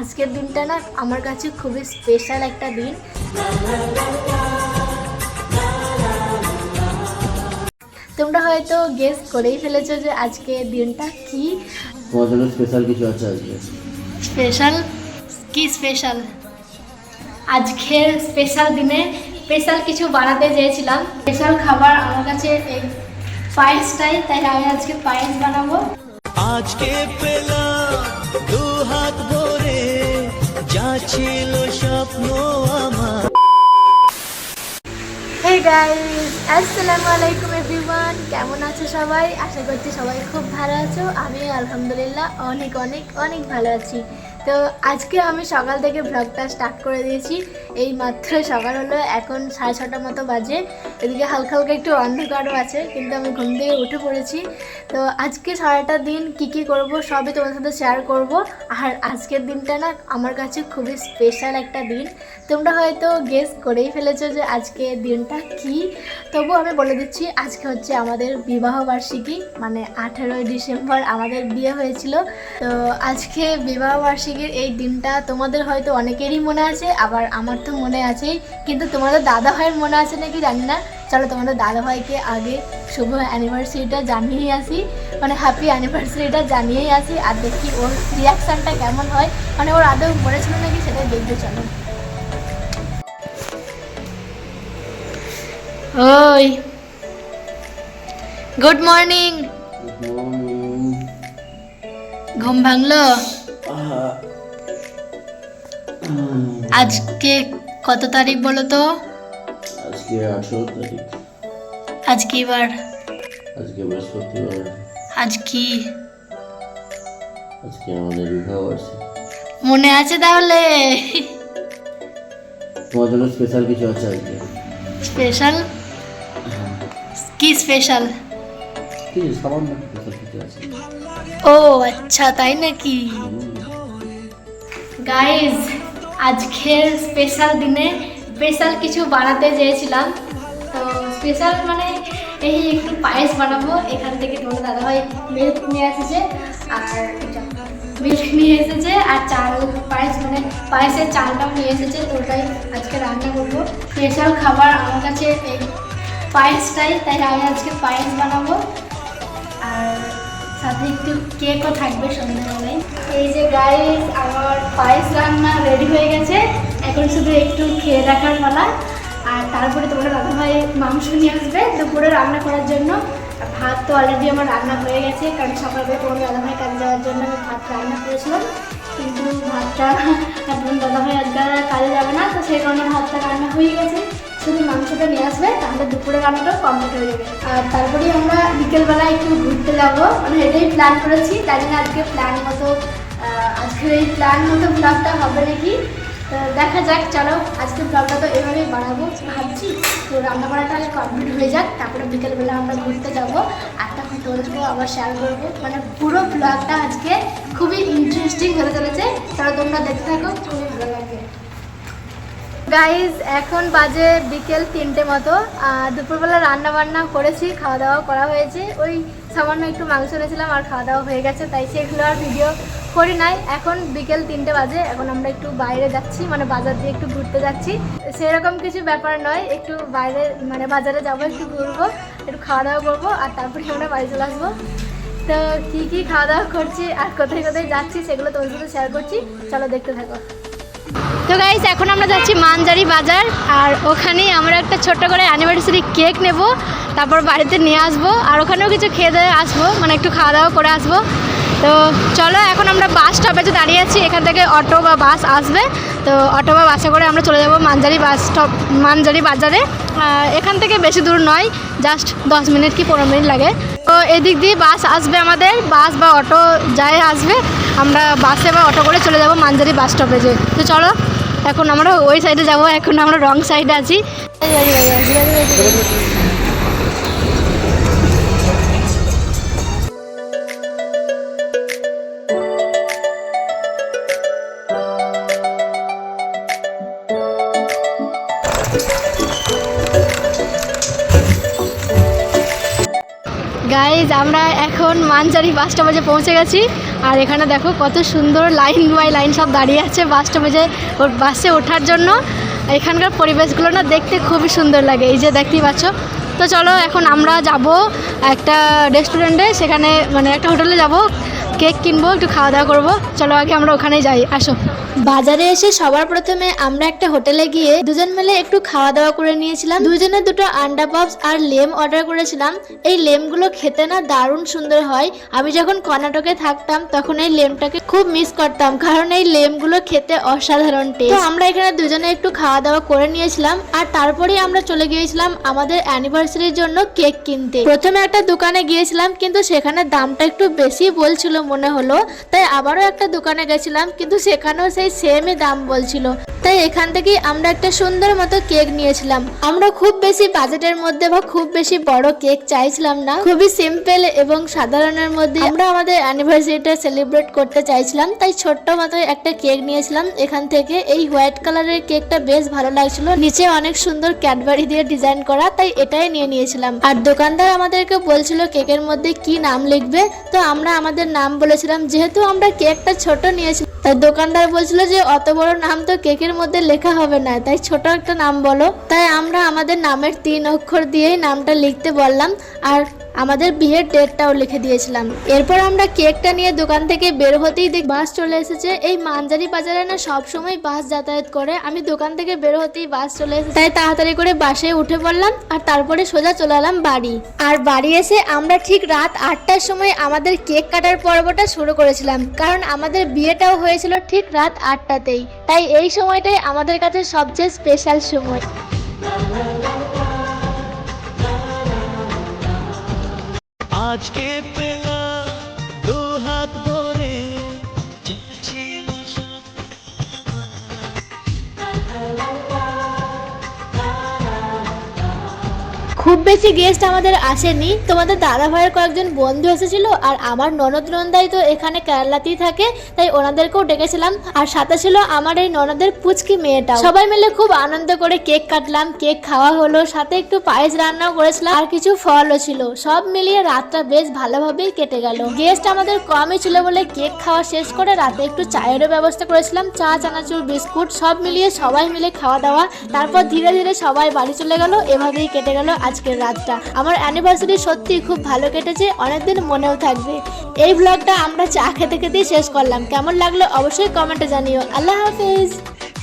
আজকের দিনটা না আমার কাছে খুবই স্পেশাল একটা দিন। তোমরা হয়তো গেস করেই ফেলেছো যে আজকে দিনটা কি। তোমার জন্য স্পেশাল কিছু আছে আজকে। স্পেশাল কি? স্পেশাল আজকে স্পেশাল দিনে স্পেশাল কিছু বানাতে চেয়েছিলাম। স্পেশাল খাবার আমার কাছে এই পায়েসটাই, তাই আমি আজকে পায়েস বানাবো। আজকে পেলাম দু হাত ভরে যা ছিল স্বপ্ন আমার। Hey guys, আসসালামু আলাইকুম এভরিওয়ান। কেমন আছো সবাই? আশা করছি সবাই খুব ভালো আছো। আমি আলহামদুলিল্লাহ অনেক অনেক অনেক ভালো আছি। তো আজকে আমি সকাল থেকে ব্লগটা স্টার্ট করে দিয়েছি। এই মাত্র সকাল হলো, এখন 6:30 মতো বাজে। এদিকে হালকা হালকা একটু অন্ধকারও আছে, কিন্তু আমি ঘুম থেকে উঠে পড়েছি। তো আজকে সারাটা দিন কি করব সবই তোমার সাথে শেয়ার করব। আর আজকের দিনটা না আমার কাছে খুবই স্পেশাল একটা দিন। তোমরা হয়তো গেস করেই ফেলেছো যে আজকে দিনটা কি। তবু আমি বলে দিচ্ছি, আজকে হচ্ছে আমাদের বিবাহবার্ষিকী, মানে 18ই ডিসেম্বর আমাদের বিয়ে হয়েছিল। তো আজকে বিবাহবার্ষিকীর এই দিনটা তোমাদের হয়তো অনেকেরই মনে আছে, আবার আমার তো মনে আছেই, কিন্তু তোমাদের দাদা ভাইয়ের মনে আছে নাকি জানি না। চলো তোমাদের দাদা ভাইকে আগে শুভ অ্যানিভার্সারিটা জানিয়েই আসি, মানে হ্যাপি অ্যানিভার্সারিটা জানিয়েই আসি, আর দেখি ওর রিয়াকশানটা কেমন হয়, মানে ওর আদৌ মনে ছিল নাকি সেটাই দেখতে। চলো। ওই গুড মর্নিং। ঘুম ভাঙলো? আজকে কত তারিখ বলো তো? আজকে 18 তারিখ। আজ কি বার? আজকে বৃহস্পতিবার। আজ কি? আজকে আমাদের বিবাহবার্ষিকী। মনে আছে তাহলে? তোমার জন্য স্পেশাল কিছু আছে আজকে। স্পেশাল কি? স্পেশাল কি সামান্য স্পেশাল কিছু আছে। ও আচ্ছা, তাই নাকি? গাইজ, আজকের স্পেশাল দিনে স্পেশাল কিছু বানাতে চেয়েছিলাম। তো স্পেশাল মানে এই একটু পায়েস বানাবো। এখান থেকে তোমার দাদাভাই মিল্ক নিয়ে এসেছে, আর মিল্ক নিয়ে এসেছে, আর চাল পায়েস, মানে পায়েসের চালটাও নিয়ে এসেছে। তো ওটাই আজকে রান্না করবো। স্পেশাল খাবার আমার কাছে এই পায়েসটাই, তাই আমি আজকে পায়েস বানাবো। আর সাথে একটু কেকও থাকবে সন্ধ্যাবেলায়। এই যে গাইস, আমার পায়েস রান্না রেডি হয়ে গেছে, এখন শুধু একটু খেয়ে রাখার পালা। আর তারপরে তোমার দাদাভাই মাংস নিয়ে আসবে দুপুরে রান্না করার জন্য। ভাত তো অলরেডি আমার রান্না হয়ে গেছে, কারণ সকালবেলা তোমার দাদাভাই কাজে যাওয়ার জন্য আমি ভাত রান্না করেছিলাম, কিন্তু ভাতটা তোমার দাদাভাই আজকে কাজে যাবে না, তো সেই কারণে ভাতটা রান্না হয়ে গেছে। শুধু মাংসটা নিয়ে আসবে, তাহলে দুপুরে রান্নাটাও কমপ্লিট হয়ে যাবে। আর তারপরে আমরা বিকেলবেলা একটু ঘুরতে যাবো, মানে এটাই প্ল্যান করেছি। তাই জন্য আজকে আজকের এই প্ল্যান মতো ব্লগটা হবে নাকি, তো দেখা যাক। চলো, আজকে ব্লগটা তো এভাবেই বানাবো ভাবছি। তো রান্না বান্নাটা আগে কমপ্লিট হয়ে যাক, তারপরে বিকেলবেলা আমরা ঘুরতে যাবো, আর তখন তোমাদেরকেও আবার শেয়ার করবো। মানে পুরো ব্লগটা আজকে খুবই ইন্টারেস্টিং হতে চলেছে। চলো তোমরা দেখতে থাকো, খুবই ভালো লাগবে। গাইজ, এখন বাজে বিকেল 3টে মতো। দুপুরবেলা রান্না বান্না করেছি, খাওয়া দাওয়া করা হয়েছে। ওই সামান্য একটু মাংস এনেছিলাম, আর খাওয়া দাওয়া হয়ে গেছে, তাই সেগুলো আর ভিডিও করি নাই। এখন বিকেল 3টে বাজে, এখন আমরা একটু বাইরে যাচ্ছি, মানে বাজার দিয়ে একটু ঘুরতে যাচ্ছি। সেরকম কিছু ব্যাপার নয়, একটু বাইরে মানে বাজারে যাবো, একটু ঘুরবো, একটু খাওয়া দাওয়া করবো, আর তারপরে আমরা বাড়ি চলে আসবো। তো কী খাওয়া দাওয়া করছি আর কোথায় কোথায় যাচ্ছি সেগুলো তোমার সাথে শেয়ার করছি। চলো দেখতে থাকো। তো গাইস, এখন আমরা যাচ্ছি মানজারি বাজার, আর ওখানেই আমরা একটা ছোট্ট করে অ্যানিভার্সারি কেক নেব, তারপর বাড়িতে নিয়ে আসবো, আর ওখানেও কিছু খেয়ে দিয়ে আসবো, মানে একটু খাওয়া দাওয়া করে আসবো। তো চলো, এখন আমরা বাস স্টপেজে দাঁড়িয়ে আছি, এখান থেকে অটো বা বাস আসবে। তো অটো বা বাসে করে আমরা চলে যাব মানজারি বাজারে। এখান থেকে বেশি দূর নয়, জাস্ট 10 মিনিট কি 15 মিনিট লাগে। তো এদিক দিয়ে বাস আসবে, আমাদের বাস বা অটো যায় আসবে, আমরা বাসে বা অটো করে চলে যাব মানজারি বাস স্টপেজে। তো চলো, এখন আমরা ওই সাইডে যাব, এখন আমরা রং সাইডে আছি। গাইজ আমরা এখন মানচারি বাস স্টপেজে পৌঁছে গেছি। আর এখানে দেখো কত সুন্দর লাইন বাই লাইন সব দাঁড়িয়ে আছে বাস স্টপেজে বাসে ওঠার জন্য। এখানকার পরিবেশগুলো না দেখতে খুবই সুন্দর লাগে, এই যে দেখতেই পাচ্ছ। তো চলো এখন আমরা যাব একটা রেস্টুরেন্টে, সেখানে মানে একটা হোটেলে যাব, কেক কিনবো, একটু খাওয়া দাওয়া করবো। চলো আগে আমরা ওখানেই যাই, আসো। বাজারে এসে সবার প্রথমে আমরা একটা হোটেলে গিয়ে দুজন মিলে একটু খাওয়া দাওয়া করে নিয়েছিলাম। দুজনে দুটো আন্ডা পপস আর লেম অর্ডার করেছিলাম। এই লেমগুলো খেতে না দারুণ সুন্দর হয়। আমি যখন কর্ণাটকে থাকতাম তখন এই লেমটাকে খুব মিস করতাম, কারণ এই লেমগুলো খেতে অসাধারণ টেস্ট। তো আমরা এখানে দুজনে একটু খাওয়া দাওয়া করে নিয়েছিলাম আর তারপরেই আমরা চলে গিয়েছিলাম আমাদের অ্যানিভার্সারির জন্য কেক কিনতে। প্রথমে একটা দোকানে গিয়েছিলাম, কিন্তু সেখানে দামটা একটু বেশি বলছিল মনে হলো, তাই আবারও একটা দোকানে গেছিলাম, কিন্তু সেখানেও সেই সেমই দাম বলছিল। তাই এখান থেকেই আমরা একটা সুন্দর মতো কেক নিয়েছিলাম। আমরা খুব বেশি বাজেটের মধ্যে বা খুব বেশি বড় কেক চাইছিলাম না, খুবই সিম্পল এবং সাধারণের মধ্যে আমরা আমাদের অ্যানিভার্সারিটা সেলিব্রেট করতে চাইছিলাম। তাই ছোট্ট মতো একটা কেক নিয়েছিলাম এখান থেকে। এই হোয়াইট কালারের কেকটা বেশ ভালো লাগছিল, নিচে অনেক সুন্দর ক্যাডবেরি দিয়ে ডিজাইন করা, তাই এটাই নিয়ে নিয়েছিলাম। আর দোকানদার আমাদেরকে বলছিল কেকের মধ্যে কি নাম লিখবে, তো আমরা আমাদের নাম বলেছিলাম। যেহেতু আমরা কেকটা ছোট নিয়েছিলাম, তাই দোকানদার বলছিল যে অত বড় নাম তো কেকের মধ্যে লেখা হবে না, তাই ছোট একটা নাম বলো। তাই আমরা আমাদের নামের 3 অক্ষর দিয়েই নামটা লিখতে বললাম আর আমাদের বিয়ের ডেটটাও লিখে দিয়েছিলাম। এরপর আমরা কেকটা নিয়ে দোকান থেকে বের হতেই বাস চলে এসেছে। এই মানজারি বাজারে না সবসময় বাস যাতায়াত করে। আমি দোকান থেকে বের হতেই বাস চলে এসেছে, তাই তাড়াতাড়ি করে বাসে উঠে পড়লাম আর তারপরে সোজা চলে এলাম বাড়ি। আর বাড়ি এসে আমরা ঠিক রাত 8টার সময় আমাদের কেক কাটার পর্বটা শুরু করেছিলাম, কারণ আমাদের বিয়েটাও হয়েছিল ঠিক রাত 8টাতেই। তাই এই সময়টাই আমাদের কাছে সবচেয়ে স্পেশাল সময়। আজকে পেলাম 2 হাত ভরে চেয়েছিল সব। খুব বেশি গেস্ট আমাদের আসেনি, তোমাদের দাদা ভাইয়ের কয়েকজন বন্ধু এসেছিল আর আমার ননদ নন্দাই তো এখানে কেরালাতেই থাকে, তাই ওনাদেরকেও ডেকেছিলাম। আর সাথে ছিল আমার এই ননদের পুচকি মেয়েটা। সবাই মিলে খুব আনন্দ করে কেক কাটলাম, কেক খাওয়া হলো, সাথে একটু পায়েস রান্নাও করেছিলাম আর কিছু ফলও ছিল। সব মিলিয়ে রাতটা বেশ ভালোভাবেই কেটে গেল। গেস্ট আমাদের কমই ছিল বলে কেক খাওয়া শেষ করে রাতে একটু চায়েরও ব্যবস্থা করেছিলাম, চা, চানাচুর, বিস্কুট সব মিলিয়ে সবাই মিলে খাওয়া দাওয়া। তারপর ধীরে ধীরে সবাই বাড়ি চলে গেল। এভাবেই কেটে গেল আজকের রাতটা। আমার অ্যানিভার্সারি সত্যি খুব ভালো কেটেছে, অনেকদিন মনেও থাকবে। এই ব্লগটা আমরা চা খেতে খেতেই শেষ করলাম। কেমন লাগলো অবশ্যই কমেন্টে জানিও। আল্লাহ হাফেজ।